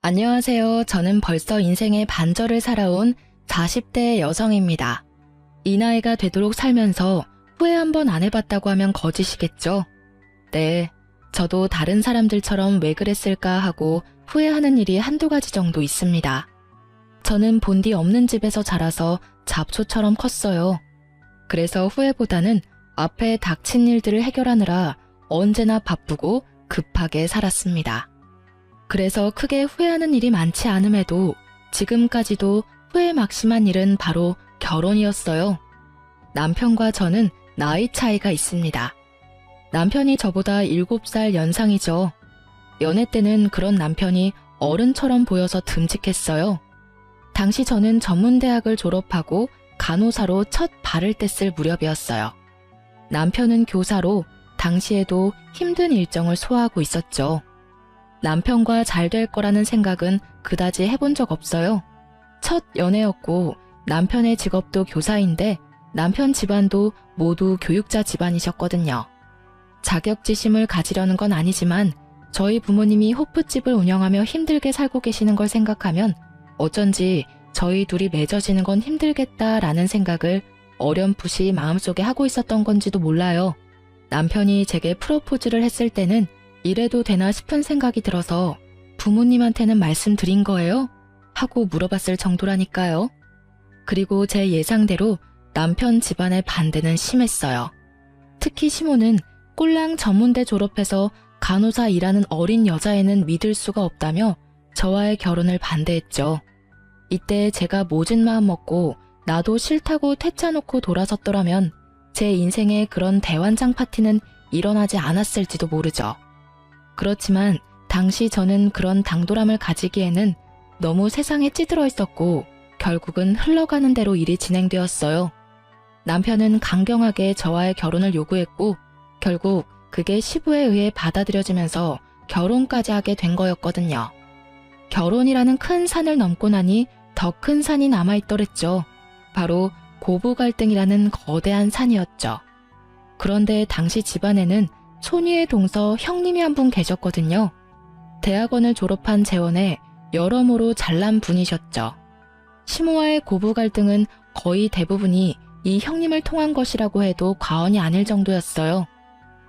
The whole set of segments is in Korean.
안녕하세요. 저는 벌써 인생의 반절을 살아온 40대 여성입니다. 이 나이가 되도록 살면서 후회 한번 안 해봤다고 하면 거짓이겠죠? 네, 저도 다른 사람들처럼 왜 그랬을까 하고 후회하는 일이 한두 가지 정도 있습니다. 저는 본디 없는 집에서 자라서 잡초처럼 컸어요. 그래서 후회보다는 앞에 닥친 일들을 해결하느라 언제나 바쁘고 급하게 살았습니다. 그래서 크게 후회하는 일이 많지 않음에도 지금까지도 후회 막심한 일은 바로 결혼이었어요. 남편과 저는 나이 차이가 있습니다. 남편이 저보다 7살 연상이죠. 연애 때는 그런 남편이 어른처럼 보여서 듬직했어요. 당시 저는 전문대학을 졸업하고 간호사로 첫 발을 뗐을 무렵이었어요. 남편은 교사로 당시에도 힘든 일정을 소화하고 있었죠. 남편과 잘 될 거라는 생각은 그다지 해본 적 없어요. 첫 연애였고 남편의 직업도 교사인데 남편 집안도 모두 교육자 집안이셨거든요. 자격지심을 가지려는 건 아니지만 저희 부모님이 호프집을 운영하며 힘들게 살고 계시는 걸 생각하면 어쩐지 저희 둘이 맺어지는 건 힘들겠다라는 생각을 어렴풋이 마음속에 하고 있었던 건지도 몰라요. 남편이 제게 프로포즈를 했을 때는 이래도 되나 싶은 생각이 들어서 부모님한테는 말씀드린 거예요? 하고 물어봤을 정도라니까요. 그리고 제 예상대로 남편 집안의 반대는 심했어요. 특히 시모는 꼴랑 전문대 졸업해서 간호사 일하는 어린 여자애는 믿을 수가 없다며 저와의 결혼을 반대했죠. 이때 제가 모진 마음 먹고 나도 싫다고 퇴짜놓고 돌아섰더라면 제 인생에 그런 대환장 파티는 일어나지 않았을지도 모르죠. 그렇지만 당시 저는 그런 당돌함을 가지기에는 너무 세상에 찌들어 있었고 결국은 흘러가는 대로 일이 진행되었어요. 남편은 강경하게 저와의 결혼을 요구했고 결국 그게 시부에 의해 받아들여지면서 결혼까지 하게 된 거였거든요. 결혼이라는 큰 산을 넘고 나니 더 큰 산이 남아있더랬죠. 바로 고부 갈등이라는 거대한 산이었죠. 그런데 당시 집안에는 손위의 동서 형님이 한 분 계셨거든요. 대학원을 졸업한 재원에 여러모로 잘난 분이셨죠. 시모와의 고부 갈등은 거의 대부분이 이 형님을 통한 것이라고 해도 과언이 아닐 정도였어요.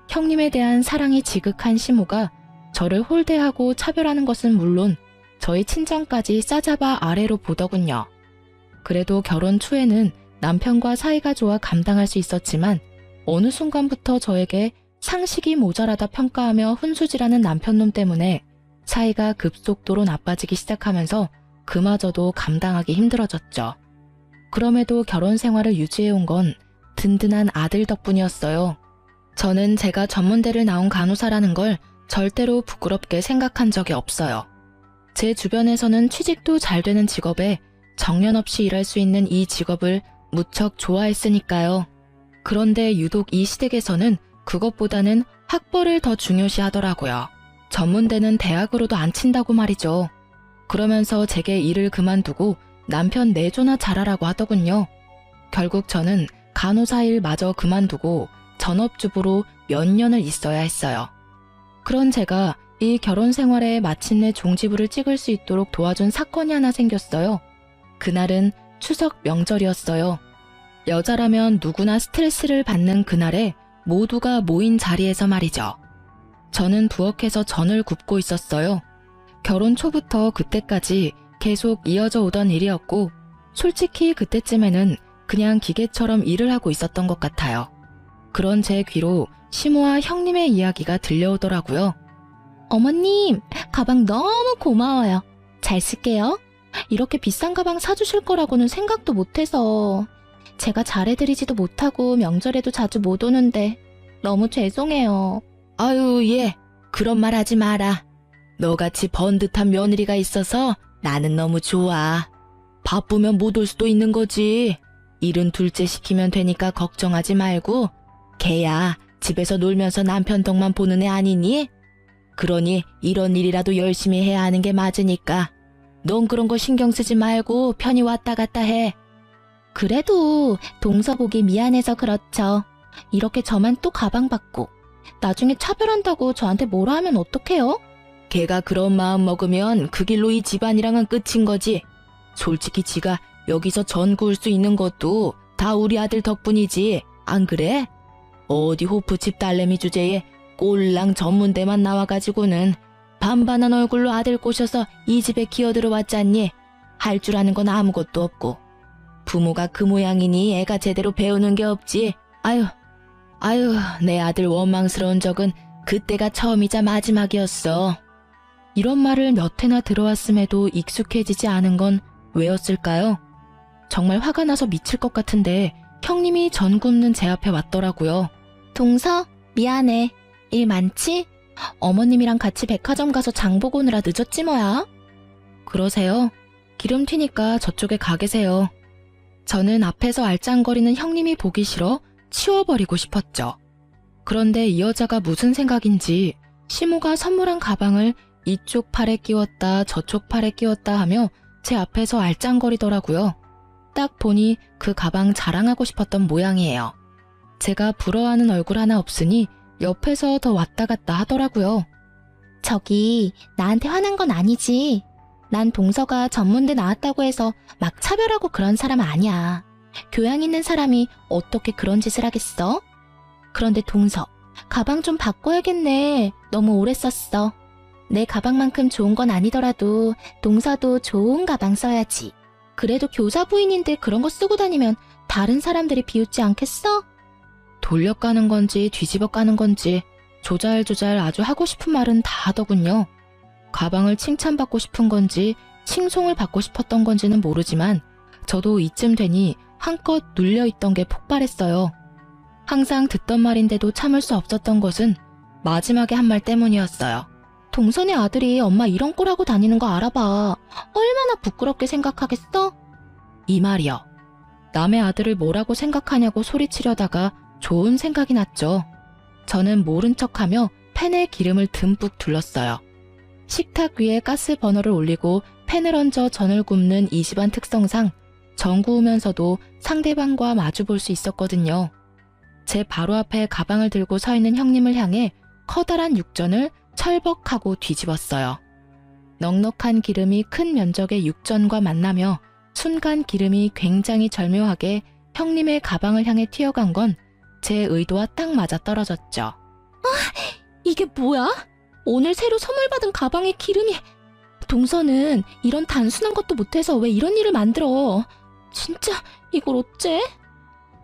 형님에 대한 사랑이 지극한 시모가 저를 홀대하고 차별하는 것은 물론 저희 친정까지 싸잡아 아래로 보더군요. 그래도 결혼 초에는 남편과 사이가 좋아 감당할 수 있었지만 어느 순간부터 저에게 상식이 모자라다 평가하며 훈수질하는 남편놈 때문에 사이가 급속도로 나빠지기 시작하면서 그마저도 감당하기 힘들어졌죠. 그럼에도 결혼 생활을 유지해온 건 든든한 아들 덕분이었어요. 저는 제가 전문대를 나온 간호사라는 걸 절대로 부끄럽게 생각한 적이 없어요. 제 주변에서는 취직도 잘 되는 직업에 정년 없이 일할 수 있는 이 직업을 무척 좋아했으니까요. 그런데 유독 이 시댁에서는 그것보다는 학벌을 더 중요시 하더라고요. 전문대는 대학으로도 안 친다고 말이죠. 그러면서 제게 일을 그만두고 남편 내조나 잘하라고 하더군요. 결국 저는 간호사 일마저 그만두고 전업주부로 몇 년을 있어야 했어요. 그런 제가 이 결혼 생활에 마침내 종지부를 찍을 수 있도록 도와준 사건이 하나 생겼어요. 그날은 추석 명절이었어요. 여자라면 누구나 스트레스를 받는 그날에 모두가 모인 자리에서 말이죠. 저는 부엌에서 전을 굽고 있었어요. 결혼 초부터 그때까지 계속 이어져 오던 일이었고 솔직히 그때쯤에는 그냥 기계처럼 일을 하고 있었던 것 같아요. 그런 제 귀로 시모와 형님의 이야기가 들려오더라고요. 어머님, 가방 너무 고마워요. 잘 쓸게요. 이렇게 비싼 가방 사주실 거라고는 생각도 못해서 제가 잘해드리지도 못하고 명절에도 자주 못 오는데 너무 죄송해요. 아유, 예. 그런 말 하지 마라. 너같이 번듯한 며느리가 있어서 나는 너무 좋아. 바쁘면 못 올 수도 있는 거지. 일은 둘째 시키면 되니까 걱정하지 말고. 걔야 집에서 놀면서 남편 덕만 보는 애 아니니? 그러니 이런 일이라도 열심히 해야 하는 게 맞으니까. 넌 그런 거 신경 쓰지 말고 편히 왔다 갔다 해. 그래도 동서 보기 미안해서 그렇죠. 이렇게 저만 또 가방 받고 나중에 차별한다고 저한테 뭐라 하면 어떡해요? 걔가 그런 마음 먹으면 그 길로 이 집안이랑은 끝인 거지. 솔직히 지가 여기서 전 구울 수 있는 것도 다 우리 아들 덕분이지. 안 그래? 어디 호프집 딸내미 주제에 꼴랑 전문대만 나와가지고는 반반한 얼굴로 아들 꼬셔서 이 집에 기어들어왔잖니. 할 줄 아는 건 아무것도 없고. 부모가 그 모양이니 애가 제대로 배우는 게 없지. 아유, 내 아들 원망스러운 적은 그때가 처음이자 마지막이었어. 이런 말을 몇 회나 들어왔음에도 익숙해지지 않은 건 왜였을까요? 정말 화가 나서 미칠 것 같은데 형님이 전 굽는 제 앞에 왔더라고요. 동서, 미안해. 일 많지? 어머님이랑 같이 백화점 가서 장 보고 오느라 늦었지 뭐야. 그러세요? 기름 튀니까 저쪽에 가 계세요. 저는 앞에서 알짱거리는 형님이 보기 싫어 치워버리고 싶었죠. 그런데 이 여자가 무슨 생각인지 시모가 선물한 가방을 이쪽 팔에 끼웠다 저쪽 팔에 끼웠다 하며 제 앞에서 알짱거리더라고요. 딱 보니 그 가방 자랑하고 싶었던 모양이에요. 제가 부러워하는 얼굴 하나 없으니 옆에서 더 왔다 갔다 하더라고요. 저기 나한테 화난 건 아니지. 난 동서가 전문대 나왔다고 해서 막 차별하고 그런 사람 아니야. 교양 있는 사람이 어떻게 그런 짓을 하겠어? 그런데 동서, 가방 좀 바꿔야겠네. 너무 오래 썼어. 내 가방만큼 좋은 건 아니더라도 동서도 좋은 가방 써야지. 그래도 교사 부인인데 그런 거 쓰고 다니면 다른 사람들이 비웃지 않겠어? 돌려 까는 건지 뒤집어 까는 건지 조잘조잘 아주 하고 싶은 말은 다 하더군요. 가방을 칭찬받고 싶은 건지 칭송을 받고 싶었던 건지는 모르지만 저도 이쯤 되니 한껏 눌려있던 게 폭발했어요. 항상 듣던 말인데도 참을 수 없었던 것은 마지막에 한 말 때문이었어요. 동선의 아들이 엄마 이런 꼴하고 다니는 거 알아봐. 얼마나 부끄럽게 생각하겠어? 이 말이요. 남의 아들을 뭐라고 생각하냐고 소리치려다가 좋은 생각이 났죠. 저는 모른 척하며 팬에 기름을 듬뿍 둘렀어요. 식탁 위에 가스 버너를 올리고 팬을 얹어 전을 굽는 이 집안 특성상 전 구우면서도 상대방과 마주 볼 수 있었거든요. 제 바로 앞에 가방을 들고 서 있는 형님을 향해 커다란 육전을 철벅하고 뒤집었어요. 넉넉한 기름이 큰 면적의 육전과 만나며 순간 기름이 굉장히 절묘하게 형님의 가방을 향해 튀어간 건 제 의도와 딱 맞아 떨어졌죠. 이게 뭐야? 오늘 새로 선물 받은 가방에 기름이... 동서는 이런 단순한 것도 못해서 왜 이런 일을 만들어? 진짜 이걸 어째?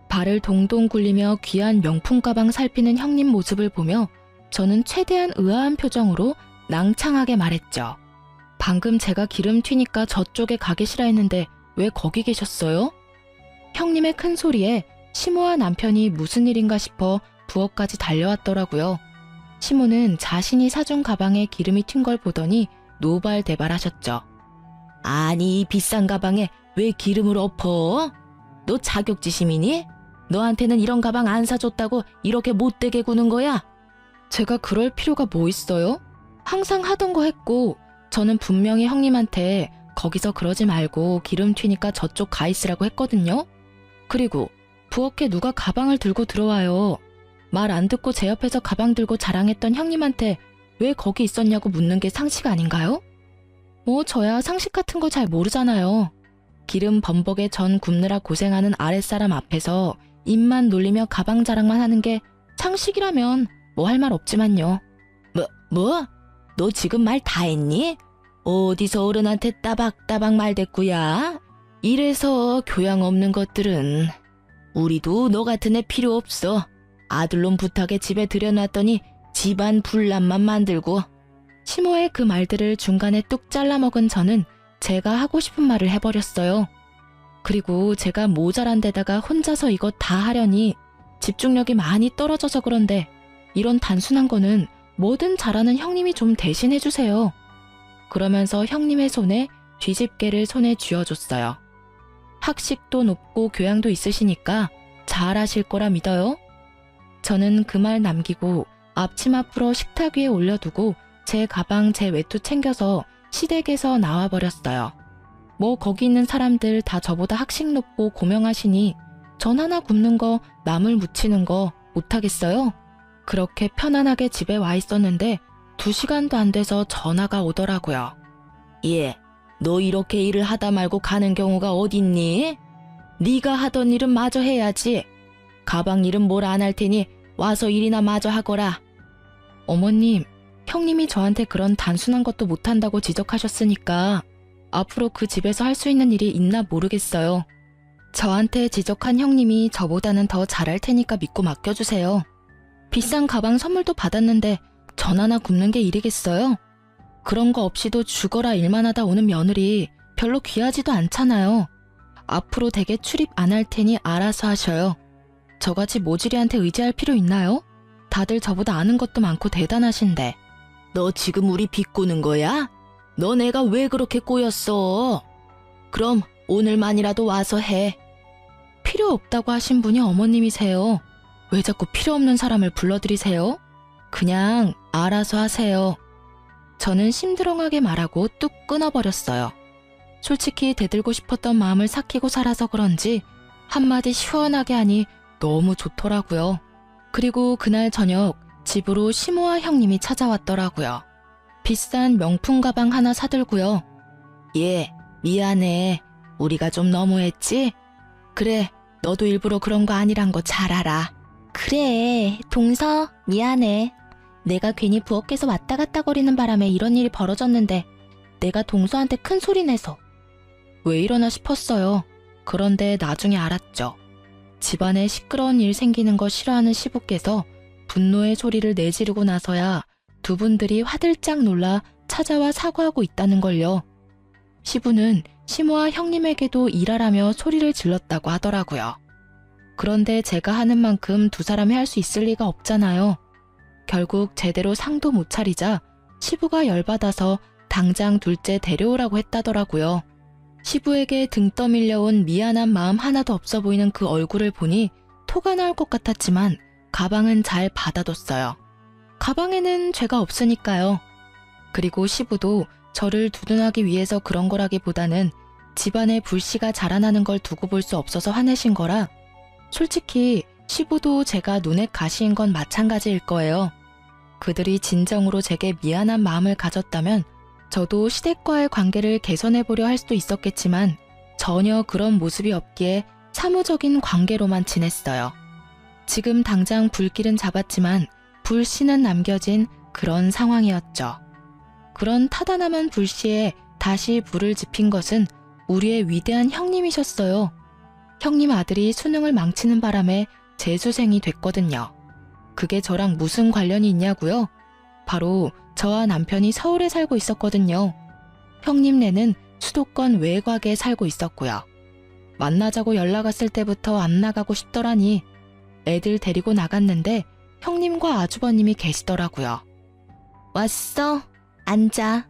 발을 동동 굴리며 귀한 명품 가방 살피는 형님 모습을 보며 저는 최대한 의아한 표정으로 낭창하게 말했죠. 방금 제가 기름 튀니까 저쪽에 가 계시라 했는데 왜 거기 계셨어요? 형님의 큰 소리에 시모와 남편이 무슨 일인가 싶어 부엌까지 달려왔더라고요. 시모는 자신이 사준 가방에 기름이 튄 걸 보더니 노발대발하셨죠. 아니, 이 비싼 가방에 왜 기름을 엎어? 너 자격지심이니? 너한테는 이런 가방 안 사줬다고 이렇게 못되게 구는 거야? 제가 그럴 필요가 뭐 있어요? 항상 하던 거 했고 저는 분명히 형님한테 거기서 그러지 말고 기름 튀니까 저쪽 가 있으라고 했거든요. 그리고 부엌에 누가 가방을 들고 들어와요. 말 안 듣고 제 옆에서 가방 들고 자랑했던 형님한테 왜 거기 있었냐고 묻는 게 상식 아닌가요? 뭐 저야 상식 같은 거 잘 모르잖아요. 기름 범벅에 전 굽느라 고생하는 아랫사람 앞에서 입만 놀리며 가방 자랑만 하는 게 상식이라면 뭐 할 말 없지만요. 뭐? 너 지금 말 다 했니? 어디서 어른한테 따박따박 말댔구야? 이래서 교양 없는 것들은. 우리도 너 같은 애 필요 없어. 아들놈 부탁에 집에 들여놨더니 집안 분란만 만들고. 시모의 그 말들을 중간에 뚝 잘라먹은 저는 제가 하고 싶은 말을 해버렸어요. 그리고 제가 모자란 데다가 혼자서 이거 다 하려니 집중력이 많이 떨어져서 그런데 이런 단순한 거는 뭐든 잘하는 형님이 좀 대신해주세요. 그러면서 형님의 손에 뒤집개를 손에 쥐어줬어요. 학식도 높고 교양도 있으시니까 잘하실 거라 믿어요. 저는 그 말 남기고 앞치마 풀어 식탁 위에 올려두고 제 가방 제 외투 챙겨서 시댁에서 나와버렸어요. 뭐 거기 있는 사람들 다 저보다 학식 높고 고명하시니 전 하나 굽는 거 나물 무치는 거 못하겠어요? 그렇게 편안하게 집에 와 있었는데 2시간도 안 돼서 전화가 오더라고요. 예, 너 이렇게 일을 하다 말고 가는 경우가 어딨니? 네가 하던 일은 마저 해야지. 가방 일은 뭘 안 할 테니 와서 일이나 마저 하거라. 어머님, 형님이 저한테 그런 단순한 것도 못한다고 지적하셨으니까 앞으로 그 집에서 할 수 있는 일이 있나 모르겠어요. 저한테 지적한 형님이 저보다는 더 잘할 테니까 믿고 맡겨주세요. 비싼 가방 선물도 받았는데 전화나 굽는 게 일이겠어요? 그런 거 없이도 죽어라 일만 하다 오는 며느리 별로 귀하지도 않잖아요. 앞으로 댁에 출입 안 할 테니 알아서 하셔요. 저같이 모질이한테 의지할 필요 있나요? 다들 저보다 아는 것도 많고 대단하신데. 너 지금 우리 비꼬는 거야? 너 내가 왜 그렇게 꼬였어? 그럼 오늘만이라도 와서 해. 필요 없다고 하신 분이 어머님이세요. 왜 자꾸 필요 없는 사람을 불러들이세요? 그냥 알아서 하세요. 저는 심드렁하게 말하고 뚝 끊어버렸어요. 솔직히 대들고 싶었던 마음을 삭히고 살아서 그런지 한마디 시원하게 하니 너무 좋더라고요. 그리고 그날 저녁 집으로 시모와 형님이 찾아왔더라고요. 비싼 명품 가방 하나 사들고요. 예, 미안해. 우리가 좀 너무했지? 그래, 너도 일부러 그런 거 아니란 거 잘 알아. 그래, 동서, 미안해. 내가 괜히 부엌에서 왔다 갔다 거리는 바람에 이런 일이 벌어졌는데 내가 동서한테 큰 소리 내서. 왜 이러나 싶었어요. 그런데 나중에 알았죠. 집안에 시끄러운 일 생기는 거 싫어하는 시부께서 분노의 소리를 내지르고 나서야 두 분들이 화들짝 놀라 찾아와 사과하고 있다는 걸요. 시부는 시모와 형님에게도 일하라며 소리를 질렀다고 하더라고요. 그런데 제가 하는 만큼 두 사람이 할 수 있을 리가 없잖아요. 결국 제대로 상도 못 차리자 시부가 열받아서 당장 둘째 데려오라고 했다더라고요. 시부에게 등 떠밀려온 미안한 마음 하나도 없어 보이는 그 얼굴을 보니 토가 나올 것 같았지만 가방은 잘 받아뒀어요. 가방에는 죄가 없으니까요. 그리고 시부도 저를 두둔하기 위해서 그런 거라기보다는 집안에 불씨가 자라나는 걸 두고 볼 수 없어서 화내신 거라 솔직히 시부도 제가 눈에 가시인 건 마찬가지일 거예요. 그들이 진정으로 제게 미안한 마음을 가졌다면 저도 시댁과의 관계를 개선해보려 할 수도 있었겠지만 전혀 그런 모습이 없기에 사무적인 관계로만 지냈어요. 지금 당장 불길은 잡았지만 불씨는 남겨진 그런 상황이었죠. 그런 타다남한 불씨에 다시 불을 지핀 것은 우리의 위대한 형님이셨어요. 형님 아들이 수능을 망치는 바람에 재수생이 됐거든요. 그게 저랑 무슨 관련이 있냐고요? 바로 저와 남편이 서울에 살고 있었거든요. 형님네는 수도권 외곽에 살고 있었고요. 만나자고 연락 왔을 때부터 안 나가고 싶더라니 애들 데리고 나갔는데 형님과 아주버님이 계시더라고요. 왔어? 앉아.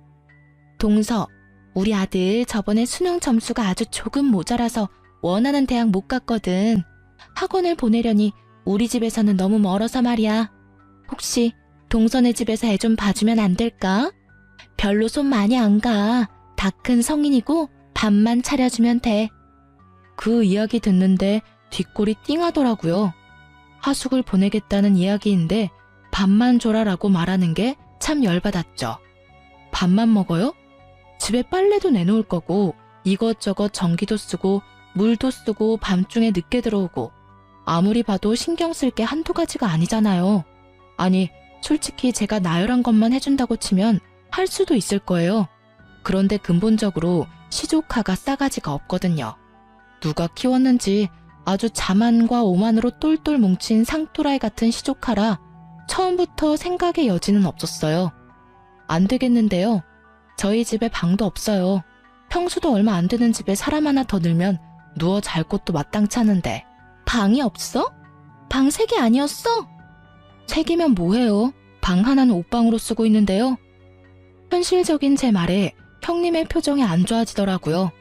동서, 우리 아들 저번에 수능 점수가 아주 조금 모자라서 원하는 대학 못 갔거든. 학원을 보내려니 우리 집에서는 너무 멀어서 말이야. 혹시 동서네 집에서 애 좀 봐주면 안 될까? 별로 손 많이 안 가. 다 큰 성인이고 밥만 차려주면 돼. 그 이야기 듣는데 뒷골이 띵하더라고요. 하숙을 보내겠다는 이야기인데 밥만 줘라라고 말하는 게 참 열받았죠. 밥만 먹어요? 집에 빨래도 내놓을 거고 이것저것 전기도 쓰고 물도 쓰고 밤중에 늦게 들어오고 아무리 봐도 신경 쓸 게 한두 가지가 아니잖아요. 아니 솔직히 제가 나열한 것만 해준다고 치면 할 수도 있을 거예요. 그런데 근본적으로 시조카가 싸가지가 없거든요. 누가 키웠는지 아주 자만과 오만으로 똘똘 뭉친 상토라이 같은 시조카라 처음부터 생각의 여지는 없었어요. 안 되겠는데요. 저희 집에 방도 없어요. 평수도 얼마 안 되는 집에 사람 하나 더 늘면 누워 잘 곳도 마땅치 않은데. 방이 없어? 방 3개 아니었어? 3개면 뭐해요? 방 하나는 옷방으로 쓰고 있는데요. 현실적인 제 말에 형님의 표정이 안 좋아지더라고요.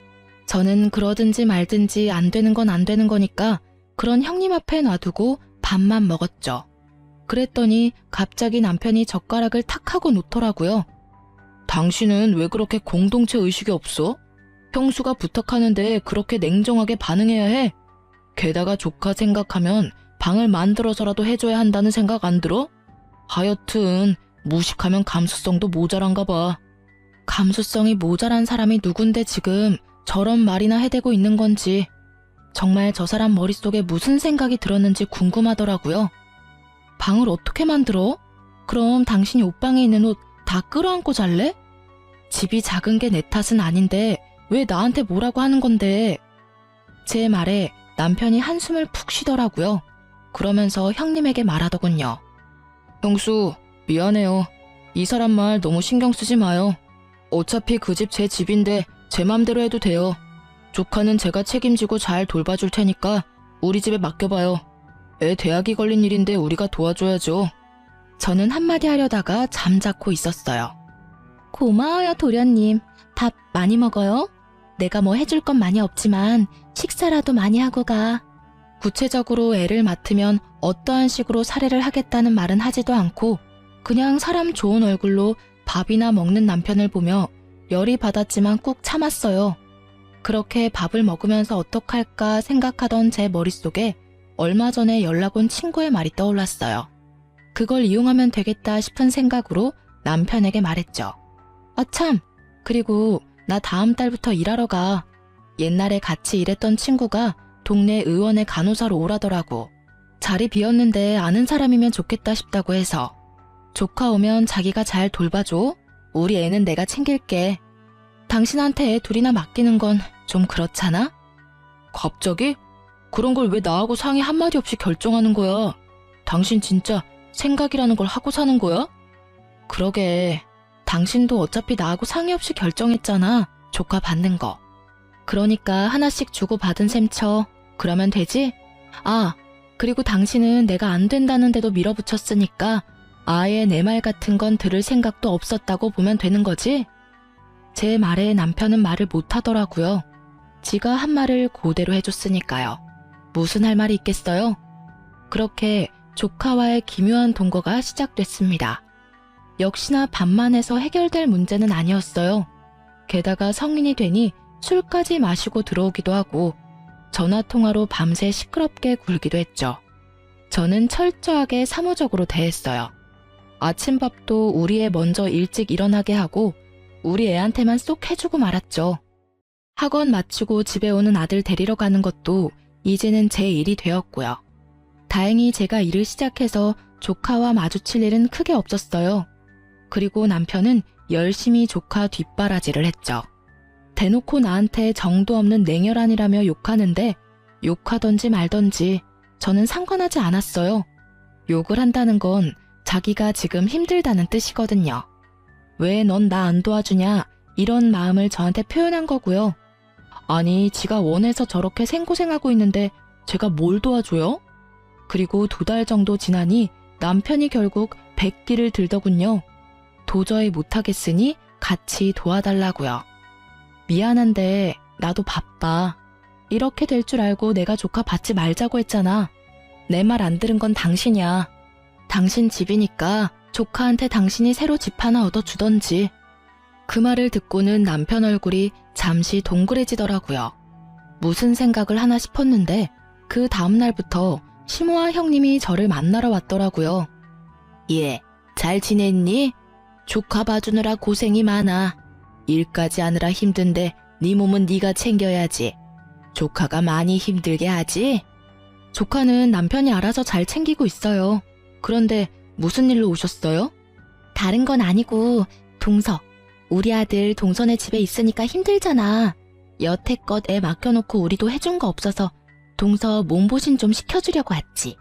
저는 그러든지 말든지 안 되는 건 안 되는 거니까 그런 형님 앞에 놔두고 밥만 먹었죠. 그랬더니 갑자기 남편이 젓가락을 탁 하고 놓더라고요. 당신은 왜 그렇게 공동체 의식이 없어? 형수가 부탁하는데 그렇게 냉정하게 반응해야 해? 게다가 조카 생각하면 방을 만들어서라도 해줘야 한다는 생각 안 들어? 하여튼 무식하면 감수성도 모자란가 봐. 감수성이 모자란 사람이 누군데 지금 저런 말이나 해대고 있는 건지 정말 저 사람 머릿속에 무슨 생각이 들었는지 궁금하더라고요. 방을 어떻게 만들어? 그럼 당신이 옷방에 있는 옷 다 끌어안고 잘래? 집이 작은 게 내 탓은 아닌데 왜 나한테 뭐라고 하는 건데? 제 말에 남편이 한숨을 푹 쉬더라고요. 그러면서 형님에게 말하더군요. 형수, 미안해요. 이 사람 말 너무 신경 쓰지 마요. 어차피 그 집 제 집인데 제 맘대로 해도 돼요. 조카는 제가 책임지고 잘 돌봐줄 테니까 우리 집에 맡겨봐요. 애 대학이 걸린 일인데 우리가 도와줘야죠. 저는 한마디 하려다가 잠자코 있었어요. 고마워요, 도련님. 밥 많이 먹어요? 내가 뭐 해줄 건 많이 없지만 식사라도 많이 하고 가. 구체적으로 애를 맡으면 어떠한 식으로 살해를 하겠다는 말은 하지도 않고 그냥 사람 좋은 얼굴로 밥이나 먹는 남편을 보며 열이 받았지만 꾹 참았어요. 그렇게 밥을 먹으면서 어떡할까 생각하던 제 머릿속에 얼마 전에 연락 온 친구의 말이 떠올랐어요. 그걸 이용하면 되겠다 싶은 생각으로 남편에게 말했죠. 아 참, 그리고 나 다음 달부터 일하러 가. 옛날에 같이 일했던 친구가 동네 의원의 간호사로 오라더라고. 자리 비었는데 아는 사람이면 좋겠다 싶다고 해서. 조카 오면 자기가 잘 돌봐줘. 우리 애는 내가 챙길게. 당신한테 애 둘이나 맡기는 건 좀 그렇잖아? 갑자기? 그런 걸 왜 나하고 상의 한마디 없이 결정하는 거야? 당신 진짜 생각이라는 걸 하고 사는 거야? 그러게. 당신도 어차피 나하고 상의 없이 결정했잖아. 조카 받는 거. 그러니까 하나씩 주고받은 셈 쳐. 그러면 되지? 아, 그리고 당신은 내가 안 된다는데도 밀어붙였으니까 아예 내 말 같은 건 들을 생각도 없었다고 보면 되는 거지? 제 말에 남편은 말을 못하더라고요. 지가 한 말을 그대로 해줬으니까요. 무슨 할 말이 있겠어요? 그렇게 조카와의 기묘한 동거가 시작됐습니다. 역시나 밥만 해서 해결될 문제는 아니었어요. 게다가 성인이 되니 술까지 마시고 들어오기도 하고 전화통화로 밤새 시끄럽게 굴기도 했죠. 저는 철저하게 사무적으로 대했어요. 아침밥도 우리 애 먼저 일찍 일어나게 하고 우리 애한테만 쏙 해주고 말았죠. 학원 마치고 집에 오는 아들 데리러 가는 것도 이제는 제 일이 되었고요. 다행히 제가 일을 시작해서 조카와 마주칠 일은 크게 없었어요. 그리고 남편은 열심히 조카 뒷바라지를 했죠. 대놓고 나한테 정도 없는 냉혈한이라며 욕하는데 욕하던지 말던지 저는 상관하지 않았어요. 욕을 한다는 건 자기가 지금 힘들다는 뜻이거든요. 왜 넌 나 안 도와주냐 이런 마음을 저한테 표현한 거고요. 아니 지가 원해서 저렇게 생고생하고 있는데 제가 뭘 도와줘요? 그리고 2달 정도 지나니 남편이 결국 백기를 들더군요. 도저히 못하겠으니 같이 도와달라고요. 미안한데 나도 바빠. 이렇게 될 줄 알고 내가 조카 받지 말자고 했잖아. 내 말 안 들은 건 당신이야. 당신 집이니까 조카한테 당신이 새로 집 하나 얻어주던지. 그 말을 듣고는 남편 얼굴이 잠시 동그래지더라고요. 무슨 생각을 하나 싶었는데 그 다음날부터 시모아 형님이 저를 만나러 왔더라고요. 예, 잘 지냈니? 조카 봐주느라 고생이 많아. 일까지 하느라 힘든데 네 몸은 네가 챙겨야지. 조카가 많이 힘들게 하지? 조카는 남편이 알아서 잘 챙기고 있어요. 그런데 무슨 일로 오셨어요? 다른 건 아니고 동서. 우리 아들 동선의 집에 있으니까 힘들잖아. 여태껏 애 맡겨놓고 우리도 해준 거 없어서 동서 몸보신 좀 시켜주려고 왔지.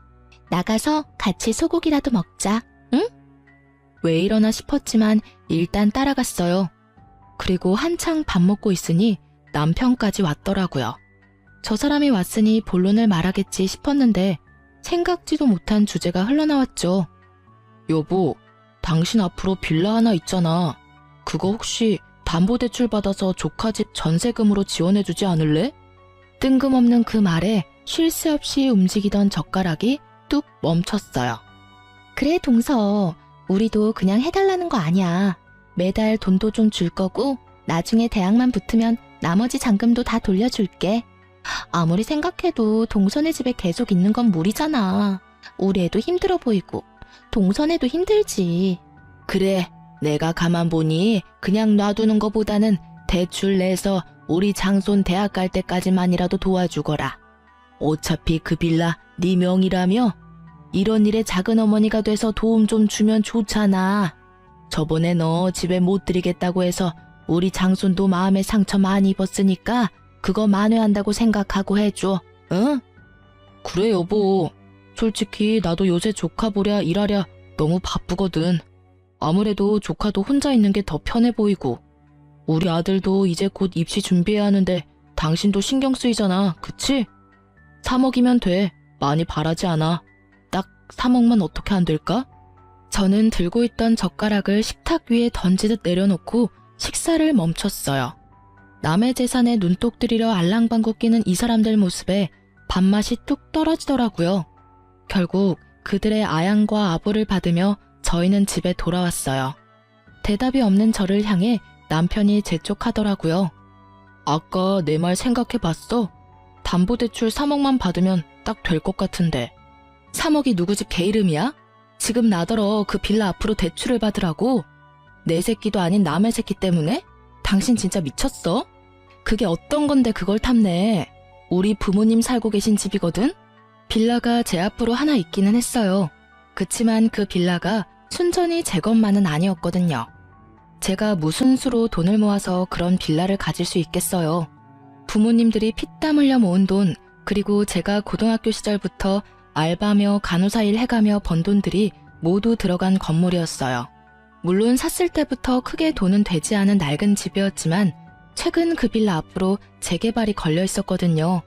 나가서 같이 소고기라도 먹자, 응? 왜 이러나 싶었지만 일단 따라갔어요. 그리고 한창 밥 먹고 있으니 남편까지 왔더라고요. 저 사람이 왔으니 본론을 말하겠지 싶었는데 생각지도 못한 주제가 흘러나왔죠. 여보, 당신 앞으로 빌라 하나 있잖아. 그거 혹시 담보대출 받아서 조카 집 전세금으로 지원해주지 않을래? 뜬금없는 그 말에 쉴 새 없이 움직이던 젓가락이 뚝 멈췄어요. 그래 동서, 우리도 그냥 해달라는 거 아니야. 매달 돈도 좀 줄 거고 나중에 대학만 붙으면 나머지 잔금도 다 돌려줄게. 아무리 생각해도 동선의 집에 계속 있는 건 무리잖아. 우리 애도 힘들어 보이고 동선애도 힘들지. 그래, 내가 가만 보니 그냥 놔두는 거보다는 대출 내서 우리 장손 대학 갈 때까지만이라도 도와주거라. 어차피 그 빌라 네 명이라며? 이런 일에 작은 어머니가 돼서 도움 좀 주면 좋잖아. 저번에 너 집에 못 들이겠다고 해서 우리 장손도 마음에 상처 많이 입었으니까 그거 만회한다고 생각하고 해줘, 응? 그래 여보. 솔직히 나도 요새 조카 보랴 일하랴 너무 바쁘거든. 아무래도 조카도 혼자 있는 게 더 편해 보이고. 우리 아들도 이제 곧 입시 준비해야 하는데 당신도 신경 쓰이잖아, 그치? 3억이면 돼. 많이 바라지 않아. 딱 3억만 어떻게 안 될까? 저는 들고 있던 젓가락을 식탁 위에 던지듯 내려놓고 식사를 멈췄어요. 남의 재산에 눈독 들이려 알랑방구 끼는 이 사람들 모습에 밥맛이 뚝 떨어지더라고요. 결국 그들의 아양과 아부를 받으며 저희는 집에 돌아왔어요. 대답이 없는 저를 향해 남편이 재촉하더라고요. 아까 내 말 생각해봤어? 담보대출 3억만 받으면 딱 될 것 같은데. 3억이 누구 집 개 이름이야? 지금 나더러 그 빌라 앞으로 대출을 받으라고? 내 새끼도 아닌 남의 새끼 때문에? 당신 진짜 미쳤어? 그게 어떤 건데 그걸 탐내. 우리 부모님 살고 계신 집이거든? 빌라가 제 앞으로 하나 있기는 했어요. 그치만 그 빌라가 순전히 제 것만은 아니었거든요. 제가 무슨 수로 돈을 모아서 그런 빌라를 가질 수 있겠어요. 부모님들이 피땀 흘려 모은 돈, 그리고 제가 고등학교 시절부터 알바며 간호사 일 해가며 번 돈들이 모두 들어간 건물이었어요. 물론 샀을 때부터 크게 돈은 되지 않은 낡은 집이었지만 최근 그 빌라 앞으로 재개발이 걸려 있었거든요.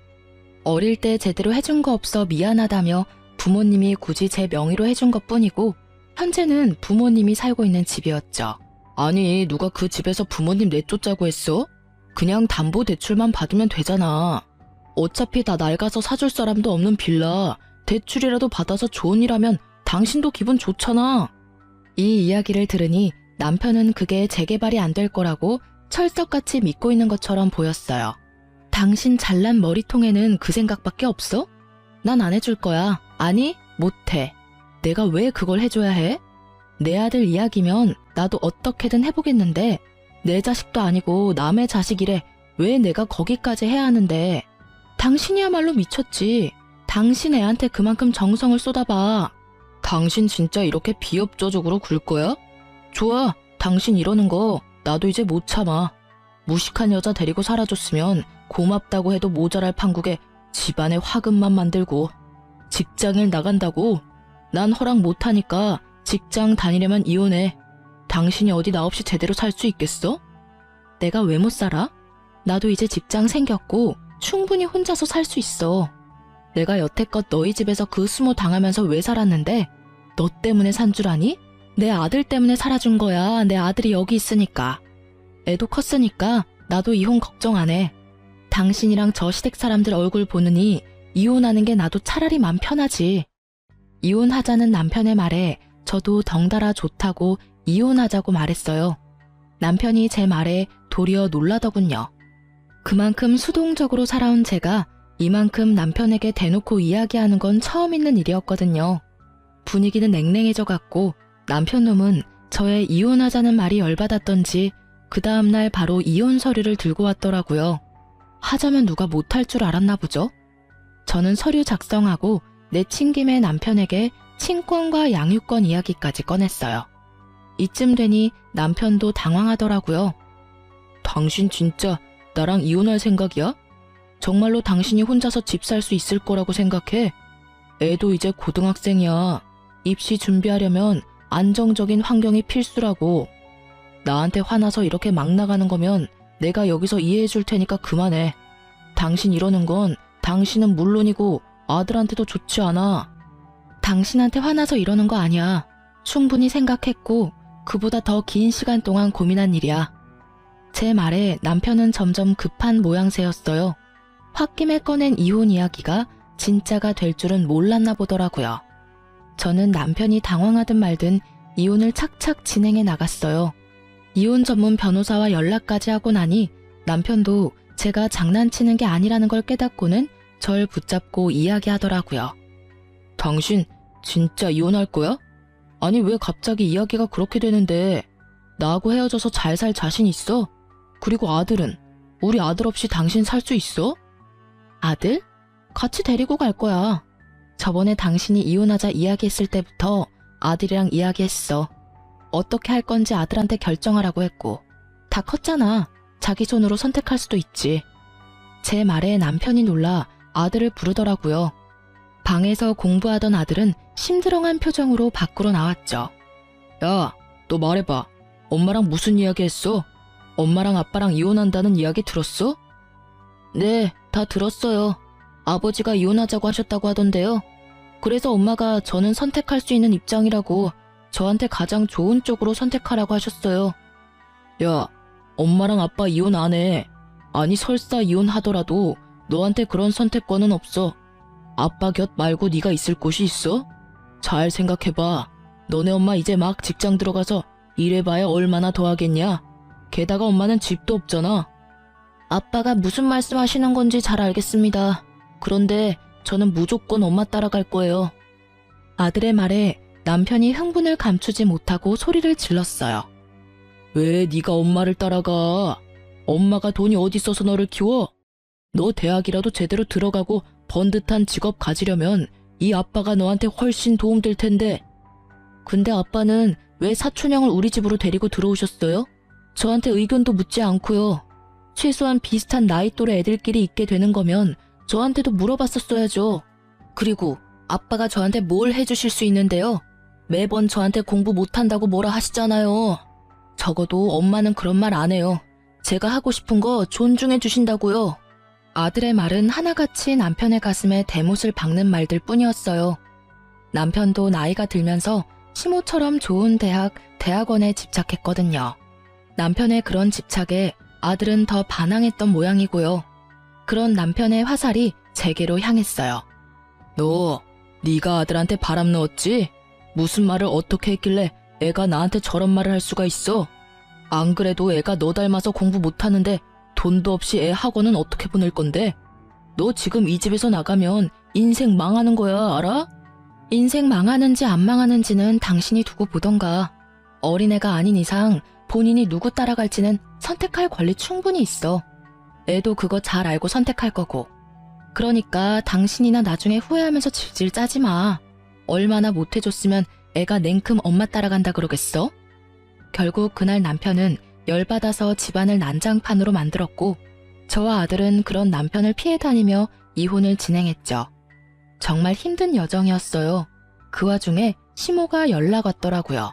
어릴 때 제대로 해준 거 없어 미안하다며 부모님이 굳이 제 명의로 해준 것 뿐이고 현재는 부모님이 살고 있는 집이었죠. 아니, 누가 그 집에서 부모님 내쫓자고 했어? 그냥 담보대출만 받으면 되잖아. 어차피 다 낡아서 사줄 사람도 없는 빌라 대출이라도 받아서 좋은 일 하면 당신도 기분 좋잖아. 이 이야기를 들으니 남편은 그게 재개발이 안 될 거라고 철석같이 믿고 있는 것처럼 보였어요. 당신 잘난 머리통에는 그 생각밖에 없어? 난 안 해줄 거야. 아니, 못해. 내가 왜 그걸 해줘야 해? 내 아들 이야기면 나도 어떻게든 해보겠는데 내 자식도 아니고 남의 자식이래. 왜 내가 거기까지 해야 하는데. 당신이야말로 미쳤지. 당신 애한테 그만큼 정성을 쏟아봐. 당신 진짜 이렇게 비협조적으로 굴 거야? 좋아. 당신 이러는 거 나도 이제 못 참아. 무식한 여자 데리고 살아줬으면 고맙다고 해도 모자랄 판국에 집안에 화근만 만들고. 직장일 나간다고? 난 허락 못하니까 직장 다니려면 이혼해. 당신이 어디 나 없이 제대로 살 수 있겠어? 내가 왜 못 살아? 나도 이제 직장 생겼고 충분히 혼자서 살 수 있어. 내가 여태껏 너희 집에서 그 수모 당하면서 왜 살았는데 너 때문에 산 줄 아니? 내 아들 때문에 살아준 거야. 내 아들이 여기 있으니까. 애도 컸으니까 나도 이혼 걱정 안 해. 당신이랑 저 시댁 사람들 얼굴 보느니 이혼하는 게 나도 차라리 맘 편하지. 이혼하자는 남편의 말에 저도 덩달아 좋다고 이혼하자고 말했어요. 남편이 제 말에 도리어 놀라더군요. 그만큼 수동적으로 살아온 제가 이만큼 남편에게 대놓고 이야기하는 건 처음 있는 일이었거든요. 분위기는 냉랭해져 갔고 남편 놈은 저의 이혼하자는 말이 열받았던지 그 다음날 바로 이혼 서류를 들고 왔더라고요. 하자면 누가 못할 줄 알았나 보죠? 저는 서류 작성하고 내친 김에 남편에게 친권과 양육권 이야기까지 꺼냈어요. 이쯤 되니 남편도 당황하더라고요. 당신 진짜 나랑 이혼할 생각이야? 정말로 당신이 혼자서 집 살 수 있을 거라고 생각해? 애도 이제 고등학생이야. 입시 준비하려면 안정적인 환경이 필수라고. 나한테 화나서 이렇게 막 나가는 거면 내가 여기서 이해해 줄 테니까 그만해. 당신 이러는 건 당신은 물론이고 아들한테도 좋지 않아. 당신한테 화나서 이러는 거 아니야. 충분히 생각했고 그보다 더 긴 시간 동안 고민한 일이야. 제 말에 남편은 점점 급한 모양새였어요. 홧김에 꺼낸 이혼 이야기가 진짜가 될 줄은 몰랐나 보더라고요. 저는 남편이 당황하든 말든 이혼을 착착 진행해 나갔어요. 이혼 전문 변호사와 연락까지 하고 나니 남편도 제가 장난치는 게 아니라는 걸 깨닫고는 절 붙잡고 이야기하더라고요. 당신 진짜 이혼할 거야? 아니 왜 갑자기 이야기가 그렇게 되는데 나하고 헤어져서 잘 살 자신 있어? 그리고 아들은? 우리 아들 없이 당신 살 수 있어? 아들? 같이 데리고 갈 거야. 저번에 당신이 이혼하자 이야기했을 때부터 아들이랑 이야기했어. 어떻게 할 건지 아들한테 결정하라고 했고. 다 컸잖아. 자기 손으로 선택할 수도 있지. 제 말에 남편이 놀라 아들을 부르더라고요. 방에서 공부하던 아들은 심드렁한 표정으로 밖으로 나왔죠. 야, 너 말해봐. 엄마랑 무슨 이야기 했어? 엄마랑 아빠랑 이혼한다는 이야기 들었어? 네, 다 들었어요. 아버지가 이혼하자고 하셨다고 하던데요. 그래서 엄마가 저는 선택할 수 있는 입장이라고 저한테 가장 좋은 쪽으로 선택하라고 하셨어요. 야, 엄마랑 아빠 이혼 안 해. 아니 설사 이혼하더라도 너한테 그런 선택권은 없어. 아빠 곁 말고 네가 있을 곳이 있어? 잘 생각해봐. 너네 엄마 이제 막 직장 들어가서 일해봐야 얼마나 더 하겠냐? 게다가 엄마는 집도 없잖아. 아빠가 무슨 말씀하시는 건지 잘 알겠습니다. 그런데 저는 무조건 엄마 따라갈 거예요. 아들의 말에 남편이 흥분을 감추지 못하고 소리를 질렀어요. 왜 네가 엄마를 따라가? 엄마가 돈이 어디 있어서 너를 키워? 너 대학이라도 제대로 들어가고 번듯한 직업 가지려면 이 아빠가 너한테 훨씬 도움될 텐데. 근데 아빠는 왜 사촌형을 우리 집으로 데리고 들어오셨어요? 저한테 의견도 묻지 않고요. 최소한 비슷한 나이 또래 애들끼리 있게 되는 거면 저한테도 물어봤었어야죠. 그리고 아빠가 저한테 뭘 해주실 수 있는데요? 매번 저한테 공부 못한다고 뭐라 하시잖아요. 적어도 엄마는 그런 말 안 해요. 제가 하고 싶은 거 존중해 주신다고요. 아들의 말은 하나같이 남편의 가슴에 대못을 박는 말들 뿐이었어요. 남편도 나이가 들면서 시모처럼 좋은 대학원에 집착했거든요. 남편의 그런 집착에 아들은 더 반항했던 모양이고요. 그런 남편의 화살이 제게로 향했어요. 너, 네가 아들한테 바람 넣었지? 무슨 말을 어떻게 했길래 애가 나한테 저런 말을 할 수가 있어? 안 그래도 애가 너 닮아서 공부 못하는데 돈도 없이 애 학원은 어떻게 보낼 건데? 너 지금 이 집에서 나가면 인생 망하는 거야, 알아? 인생 망하는지 안 망하는지는 당신이 두고 보던가. 어린애가 아닌 이상 본인이 누구 따라갈지는 선택할 권리 충분히 있어. 애도 그거 잘 알고 선택할 거고. 그러니까 당신이나 나중에 후회하면서 질질 짜지 마. 얼마나 못해줬으면 애가 냉큼 엄마 따라간다 그러겠어? 결국 그날 남편은 열받아서 집안을 난장판으로 만들었고 저와 아들은 그런 남편을 피해 다니며 이혼을 진행했죠. 정말 힘든 여정이었어요. 그 와중에 시모가 연락 왔더라고요.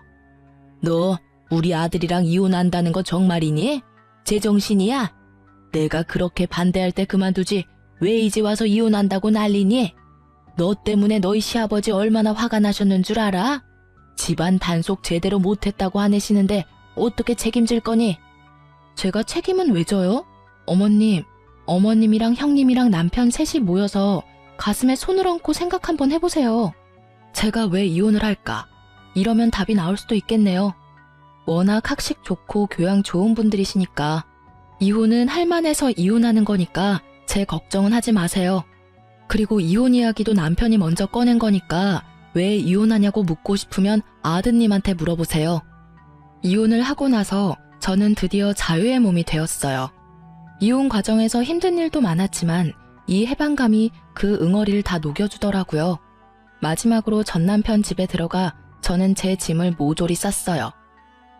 너 우리 아들이랑 이혼한다는 거 정말이니? 제정신이야? 내가 그렇게 반대할 때 그만두지 왜 이제 와서 이혼한다고 난리니? 너 때문에 너희 시아버지 얼마나 화가 나셨는 줄 알아? 집안 단속 제대로 못했다고 화내시는데 어떻게 책임질 거니? 제가 책임은 왜 져요? 어머님이랑 형님이랑 남편 셋이 모여서 가슴에 손을 얹고 생각 한번 해보세요. 제가 왜 이혼을 할까? 이러면 답이 나올 수도 있겠네요. 워낙 학식 좋고 교양 좋은 분들이시니까. 이혼은 할만해서 이혼하는 거니까 제 걱정은 하지 마세요. 그리고 이혼 이야기도 남편이 먼저 꺼낸 거니까 왜 이혼하냐고 묻고 싶으면 아드님한테 물어보세요. 이혼을 하고 나서 저는 드디어 자유의 몸이 되었어요. 이혼 과정에서 힘든 일도 많았지만 이 해방감이 그 응어리를 다 녹여주더라고요. 마지막으로 전 남편 집에 들어가 저는 제 짐을 모조리 쌌어요.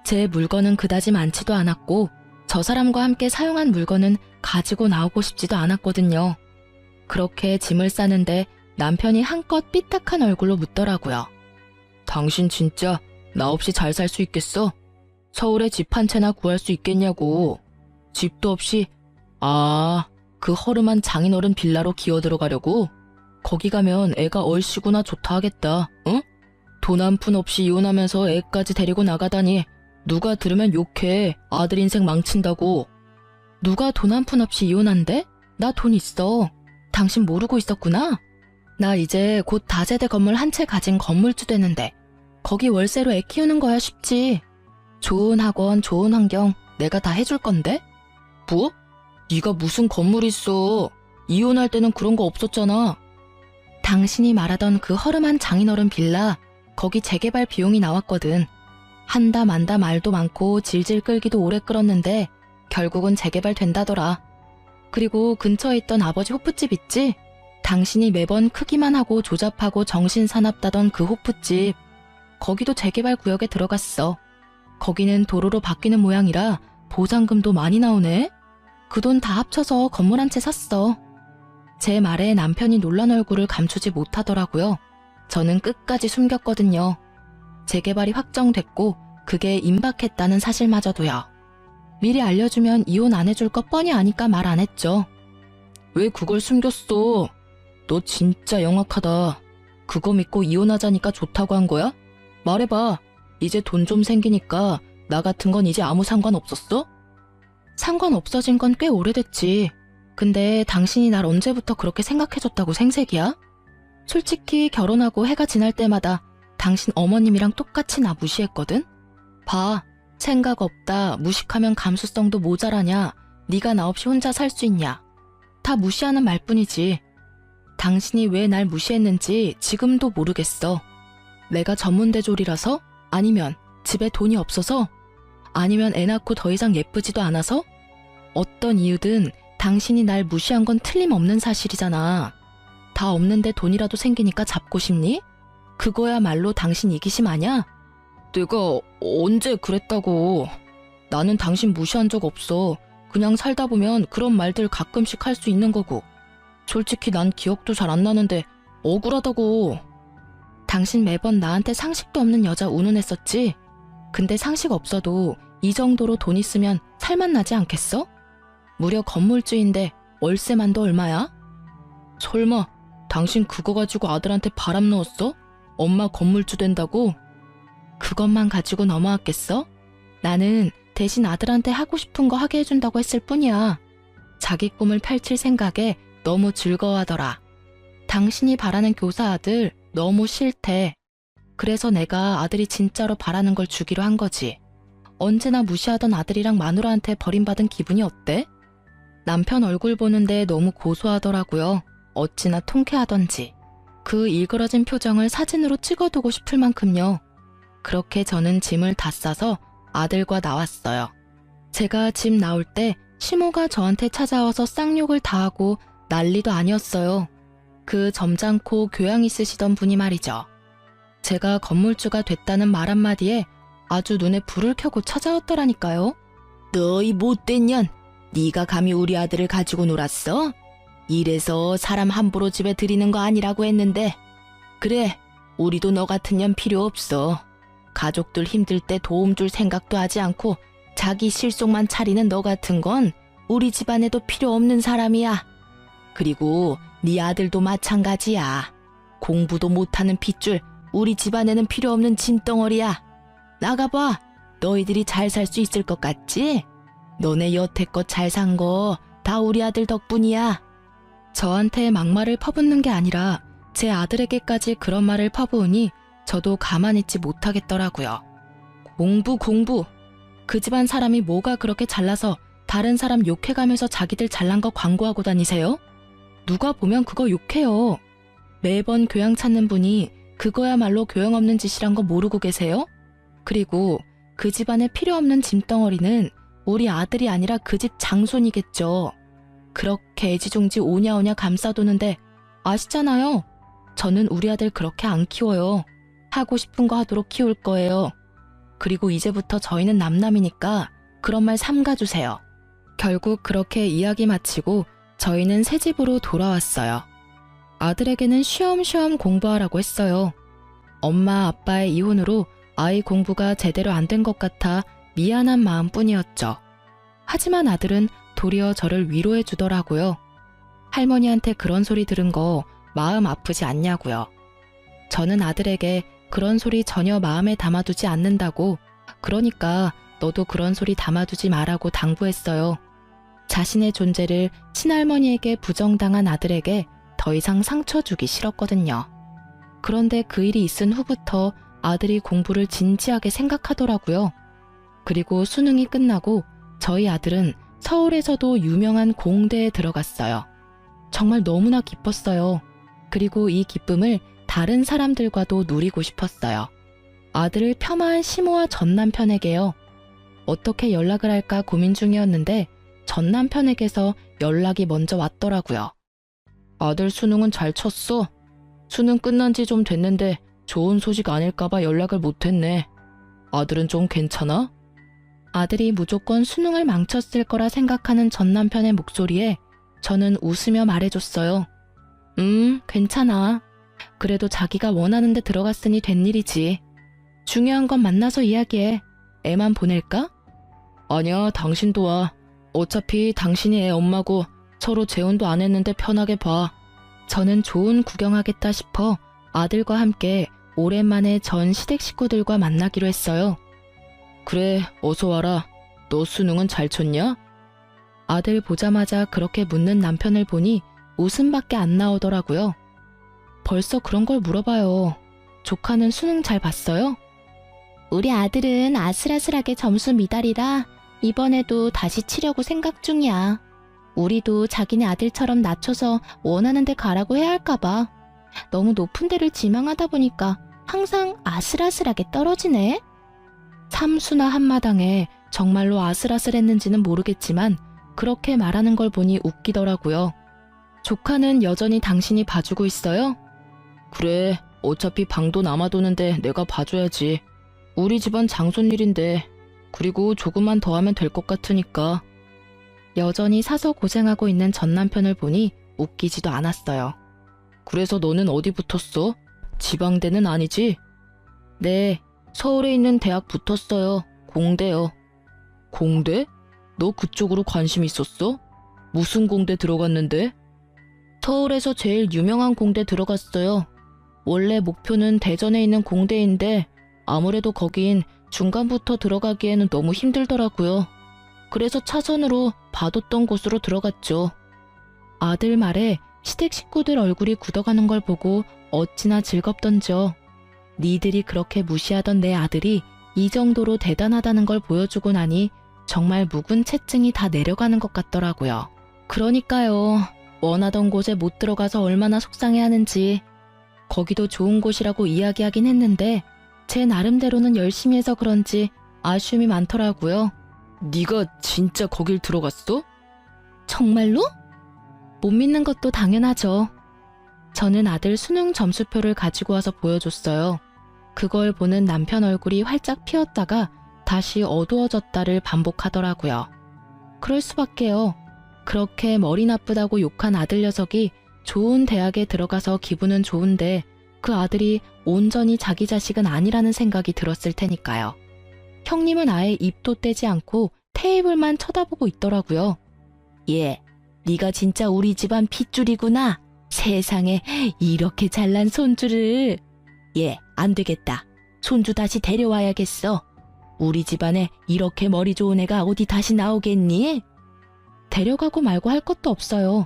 제 물건은 그다지 많지도 않았고 저 사람과 함께 사용한 물건은 가지고 나오고 싶지도 않았거든요. 그렇게 짐을 싸는데 남편이 한껏 삐딱한 얼굴로 묻더라고요. 당신 진짜 나 없이 잘 살 수 있겠어? 서울에 집 한 채나 구할 수 있겠냐고. 집도 없이 그 허름한 장인어른 빌라로 기어 들어가려고? 거기 가면 애가 얼씨구나 좋다 하겠다, 응? 돈 한 푼 없이 이혼하면서 애까지 데리고 나가다니 누가 들으면 욕해. 아들 인생 망친다고. 누가 돈 한 푼 없이 이혼한대? 나 돈 있어. 당신 모르고 있었구나? 나 이제 곧 다세대 건물 한 채 가진 건물주 되는데 거기 월세로 애 키우는 거야 쉽지. 좋은 학원, 좋은 환경 내가 다 해줄 건데? 뭐? 네가 무슨 건물 있어. 이혼할 때는 그런 거 없었잖아. 당신이 말하던 그 허름한 장인어른 빌라 거기 재개발 비용이 나왔거든. 한다 만다 말도 많고 질질 끌기도 오래 끌었는데 결국은 재개발 된다더라. 그리고 근처에 있던 아버지 호프집 있지? 당신이 매번 크기만 하고 조잡하고 정신사납다던 그 호프집. 거기도 재개발 구역에 들어갔어. 거기는 도로로 바뀌는 모양이라 보상금도 많이 나오네. 그 돈 다 합쳐서 건물 한 채 샀어. 제 말에 남편이 놀란 얼굴을 감추지 못하더라고요. 저는 끝까지 숨겼거든요. 재개발이 확정됐고 그게 임박했다는 사실마저도요. 미리 알려주면 이혼 안 해줄 거 뻔히 아니까 말 안 했죠. 왜 그걸 숨겼어? 너 진짜 영악하다. 그거 믿고 이혼하자니까 좋다고 한 거야? 말해봐. 이제 돈 좀 생기니까 나 같은 건 이제 아무 상관 없었어? 상관 없어진 건 꽤 오래됐지. 근데 당신이 날 언제부터 그렇게 생각해줬다고 생색이야? 솔직히 결혼하고 해가 지날 때마다 당신 어머님이랑 똑같이 나 무시했거든? 봐, 생각 없다, 무식하면 감수성도 모자라냐, 네가 나 없이 혼자 살 수 있냐. 다 무시하는 말뿐이지. 당신이 왜 날 무시했는지 지금도 모르겠어. 내가 전문대졸이라서? 아니면 집에 돈이 없어서? 아니면 애 낳고 더 이상 예쁘지도 않아서? 어떤 이유든 당신이 날 무시한 건 틀림없는 사실이잖아. 다 없는데 돈이라도 생기니까 잡고 싶니? 그거야말로 당신 이기심 아냐? 내가 언제 그랬다고. 나는 당신 무시한 적 없어. 그냥 살다 보면 그런 말들 가끔씩 할 수 있는 거고. 솔직히 난 기억도 잘 안 나는데 억울하다고. 당신 매번 나한테 상식도 없는 여자 운운했었지? 근데 상식 없어도 이 정도로 돈 있으면 살만 나지 않겠어? 무려 건물주인데 월세만도 얼마야? 설마 당신 그거 가지고 아들한테 바람 넣었어? 엄마 건물주 된다고? 그것만 가지고 넘어왔겠어? 나는 대신 아들한테 하고 싶은 거 하게 해준다고 했을 뿐이야. 자기 꿈을 펼칠 생각에 너무 즐거워하더라. 당신이 바라는 교사 아들 너무 싫대. 그래서 내가 아들이 진짜로 바라는 걸 주기로 한 거지. 언제나 무시하던 아들이랑 마누라한테 버림받은 기분이 어때? 남편 얼굴 보는데 너무 고소하더라고요. 어찌나 통쾌하던지. 그 일그러진 표정을 사진으로 찍어두고 싶을 만큼요. 그렇게 저는 짐을 다 싸서 아들과 나왔어요. 제가 집 나올 때 시모가 저한테 찾아와서 쌍욕을 다 하고 난리도 아니었어요. 그 점잖고 교양 있으시던 분이 말이죠. 제가 건물주가 됐다는 말 한마디에 아주 눈에 불을 켜고 찾아왔더라니까요. 너희 못된 년, 네가 감히 우리 아들을 가지고 놀았어? 이래서 사람 함부로 집에 들이는 거 아니라고 했는데. 그래, 우리도 너 같은 년 필요 없어. 가족들 힘들 때 도움 줄 생각도 하지 않고 자기 실속만 차리는 너 같은 건 우리 집안에도 필요 없는 사람이야. 그리고 네 아들도 마찬가지야. 공부도 못하는 핏줄 우리 집안에는 필요 없는 짐덩어리야. 나가봐. 너희들이 잘 살 수 있을 것 같지? 너네 여태껏 잘 산 거 다 우리 아들 덕분이야. 저한테 막말을 퍼붓는 게 아니라 제 아들에게까지 그런 말을 퍼부으니 저도 가만히 있지 못하겠더라고요. 공부. 그 집안 사람이 뭐가 그렇게 잘나서 다른 사람 욕해가면서 자기들 잘난 거 광고하고 다니세요? 누가 보면 그거 욕해요. 매번 교양 찾는 분이 그거야말로 교양 없는 짓이란 거 모르고 계세요? 그리고 그 집안에 필요 없는 짐덩어리는 우리 아들이 아니라 그 집 장손이겠죠. 그렇게 애지중지 오냐오냐 감싸두는데 아시잖아요. 저는 우리 아들 그렇게 안 키워요. 하고 싶은 거 하도록 키울 거예요. 그리고 이제부터 저희는 남남이니까 그런 말 삼가주세요. 결국 그렇게 이야기 마치고 저희는 새 집으로 돌아왔어요. 아들에게는 쉬엄쉬엄 공부하라고 했어요. 엄마 아빠의 이혼으로 아이 공부가 제대로 안 된 것 같아 미안한 마음뿐이었죠. 하지만 아들은 도리어 저를 위로해 주더라고요. 할머니한테 그런 소리 들은 거 마음 아프지 않냐고요. 저는 아들에게 그런 소리 전혀 마음에 담아두지 않는다고, 그러니까 너도 그런 소리 담아두지 말라고 당부했어요. 자신의 존재를 친할머니에게 부정당한 아들에게 더 이상 상처 주기 싫었거든요. 그런데 그 일이 있은 후부터 아들이 공부를 진지하게 생각하더라고요. 그리고 수능이 끝나고 저희 아들은 서울에서도 유명한 공대에 들어갔어요. 정말 너무나 기뻤어요. 그리고 이 기쁨을 다른 사람들과도 누리고 싶었어요. 아들을 폄하한 시모와 전 남편에게요. 어떻게 연락을 할까 고민 중이었는데 전 남편에게서 연락이 먼저 왔더라고요. 아들 수능은 잘 쳤어. 수능 끝난 지 좀 됐는데 좋은 소식 아닐까봐 연락을 못했네. 아들은 좀 괜찮아? 아들이 무조건 수능을 망쳤을 거라 생각하는 전 남편의 목소리에 저는 웃으며 말해줬어요. 괜찮아. 그래도 자기가 원하는 데 들어갔으니 된 일이지. 중요한 건 만나서 이야기해. 애만 보낼까? 아니야, 당신도 와. 어차피 당신이 애 엄마고 서로 재혼도 안 했는데 편하게 봐. 저는 좋은 구경하겠다 싶어 아들과 함께 오랜만에 전 시댁 식구들과 만나기로 했어요. 그래, 어서 와라. 너 수능은 잘 쳤냐? 아들 보자마자 그렇게 묻는 남편을 보니 웃음밖에 안 나오더라고요. 벌써 그런 걸 물어봐요. 조카는 수능 잘 봤어요? 우리 아들은 아슬아슬하게 점수 미달이라 이번에도 다시 치려고 생각 중이야. 우리도 자기네 아들처럼 낮춰서 원하는 데 가라고 해야 할까봐. 너무 높은 데를 지망하다 보니까 항상 아슬아슬하게 떨어지네. 삼수나 한마당에 정말로 아슬아슬했는지는 모르겠지만 그렇게 말하는 걸 보니 웃기더라고요. 조카는 여전히 당신이 봐주고 있어요? 그래, 어차피 방도 남아도는데 내가 봐줘야지. 우리 집안 장손일인데. 그리고 조금만 더 하면 될 것 같으니까. 여전히 사서 고생하고 있는 전 남편을 보니 웃기지도 않았어요. 그래서 너는 어디 붙었어? 지방대는 아니지? 네, 서울에 있는 대학 붙었어요. 공대요. 공대? 너 그쪽으로 관심 있었어? 무슨 공대 들어갔는데? 서울에서 제일 유명한 공대 들어갔어요. 원래 목표는 대전에 있는 공대인데 아무래도 거긴 중간부터 들어가기에는 너무 힘들더라고요. 그래서 차선으로 봐뒀던 곳으로 들어갔죠. 아들 말에 시댁 식구들 얼굴이 굳어가는 걸 보고 어찌나 즐겁던지요. 니들이 그렇게 무시하던 내 아들이 이 정도로 대단하다는 걸 보여주고 나니 정말 묵은 채증이 다 내려가는 것 같더라고요. 그러니까요. 원하던 곳에 못 들어가서 얼마나 속상해하는지. 거기도 좋은 곳이라고 이야기하긴 했는데 제 나름대로는 열심히 해서 그런지 아쉬움이 많더라고요. 네가 진짜 거길 들어갔어? 정말로? 못 믿는 것도 당연하죠. 저는 아들 수능 점수표를 가지고 와서 보여줬어요. 그걸 보는 남편 얼굴이 활짝 피었다가 다시 어두워졌다를 반복하더라고요. 그럴 수밖에요. 그렇게 머리 나쁘다고 욕한 아들 녀석이 좋은 대학에 들어가서 기분은 좋은데 그 아들이 온전히 자기 자식은 아니라는 생각이 들었을 테니까요. 형님은 아예 입도 떼지 않고 테이블만 쳐다보고 있더라고요. 예, 네가 진짜 우리 집안 핏줄이구나. 세상에 이렇게 잘난 손주를. 예, 안 되겠다. 손주 다시 데려와야겠어. 우리 집안에 이렇게 머리 좋은 애가 어디 다시 나오겠니? 데려가고 말고 할 것도 없어요.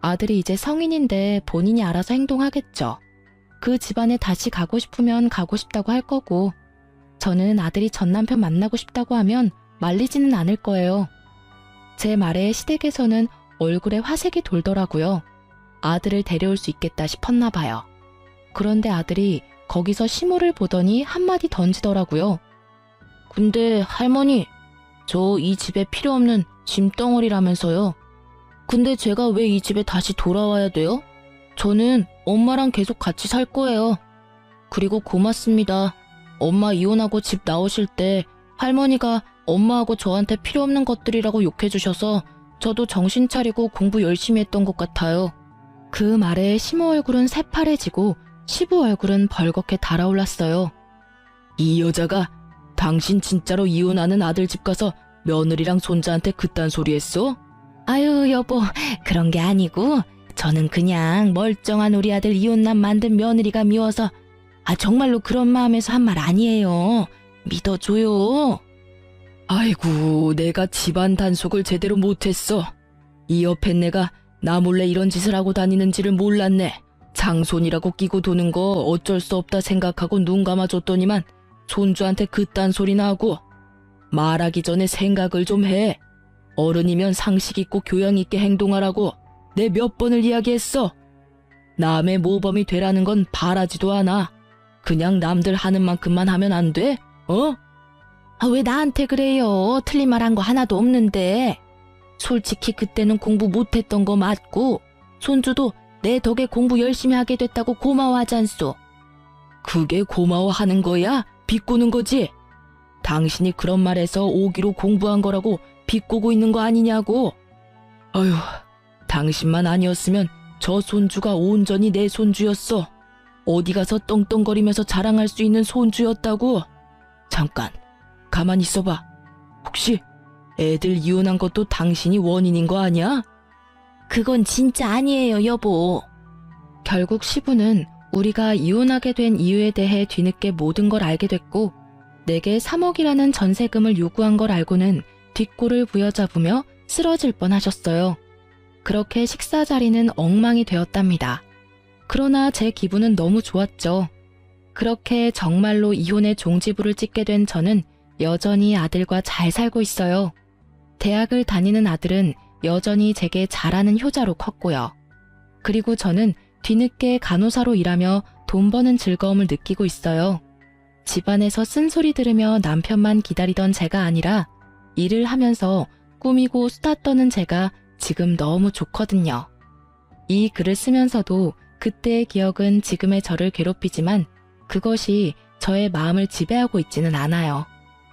아들이 이제 성인인데 본인이 알아서 행동하겠죠. 그 집안에 다시 가고 싶으면 가고 싶다고 할 거고 저는 아들이 전 남편 만나고 싶다고 하면 말리지는 않을 거예요. 제 말에 시댁에서는 얼굴에 화색이 돌더라고요. 아들을 데려올 수 있겠다 싶었나 봐요. 그런데 아들이 거기서 시모를 보더니 한마디 던지더라고요. 근데 할머니, 저 이 집에 필요 없는 짐덩어리라면서요. 근데 제가 왜 이 집에 다시 돌아와야 돼요? 저는 엄마랑 계속 같이 살 거예요. 그리고 고맙습니다. 엄마 이혼하고 집 나오실 때 할머니가 엄마하고 저한테 필요 없는 것들이라고 욕해주셔서 저도 정신 차리고 공부 열심히 했던 것 같아요. 그 말에 시모 얼굴은 새파래지고 시부 얼굴은 벌겋게 달아올랐어요. 이 여자가 당신 진짜로 이혼하는 아들 집 가서 며느리랑 손자한테 그딴 소리 했어? 아유 여보, 그런 게 아니고 저는 그냥 멀쩡한 우리 아들 이혼남 만든 며느리가 미워서 정말로 그런 마음에서 한 말 아니에요. 믿어줘요. 아이고, 내가 집안 단속을 제대로 못했어. 이 옆에 내가 나 몰래 이런 짓을 하고 다니는지를 몰랐네. 장손이라고 끼고 도는 거 어쩔 수 없다 생각하고 눈 감아줬더니만 손주한테 그딴 소리나 하고. 말하기 전에 생각을 좀 해. 어른이면 상식 있고 교양 있게 행동하라고 내 몇 번을 이야기했어. 남의 모범이 되라는 건 바라지도 않아. 그냥 남들 하는 만큼만 하면 안 돼? 어? 왜 나한테 그래요? 틀린 말 한 거 하나도 없는데. 솔직히 그때는 공부 못했던 거 맞고 손주도 내 덕에 공부 열심히 하게 됐다고 고마워하잖소. 그게 고마워하는 거야? 비꼬는 거지? 당신이 그런 말해서 오기로 공부한 거라고 비꼬고 있는 거 아니냐고. 아휴, 당신만 아니었으면 저 손주가 온전히 내 손주였어. 어디 가서 떵떵거리면서 자랑할 수 있는 손주였다고. 잠깐, 가만히 있어봐. 혹시 애들 이혼한 것도 당신이 원인인 거 아니야? 그건 진짜 아니에요, 여보. 결국 시부는 우리가 이혼하게 된 이유에 대해 뒤늦게 모든 걸 알게 됐고 내게 3억이라는 전세금을 요구한 걸 알고는 뒷골을 부여잡으며 쓰러질 뻔하셨어요. 그렇게 식사 자리는 엉망이 되었답니다. 그러나 제 기분은 너무 좋았죠. 그렇게 정말로 이혼의 종지부를 찍게 된 저는 여전히 아들과 잘 살고 있어요. 대학을 다니는 아들은 여전히 제게 잘하는 효자로 컸고요. 그리고 저는 뒤늦게 간호사로 일하며 돈 버는 즐거움을 느끼고 있어요. 집안에서 쓴소리 들으며 남편만 기다리던 제가 아니라 일을 하면서 꾸미고 수다 떠는 제가 지금 너무 좋거든요. 이 글을 쓰면서도 그때의 기억은 지금의 저를 괴롭히지만 그것이 저의 마음을 지배하고 있지는 않아요.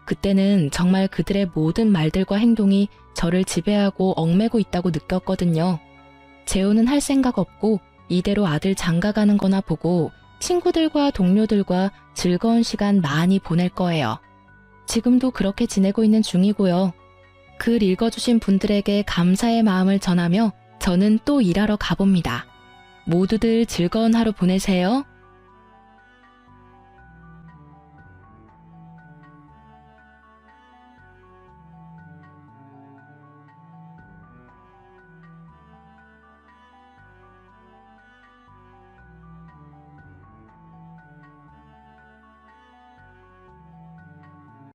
그때는 정말 그들의 모든 말들과 행동이 저를 지배하고 얽매고 있다고 느꼈거든요. 재혼은 할 생각 없고 이대로 아들 장가가는 거나 보고 친구들과 동료들과 즐거운 시간 많이 보낼 거예요. 지금도 그렇게 지내고 있는 중이고요. 글 읽어주신 분들에게 감사의 마음을 전하며 저는 또 일하러 가봅니다. 모두들 즐거운 하루 보내세요.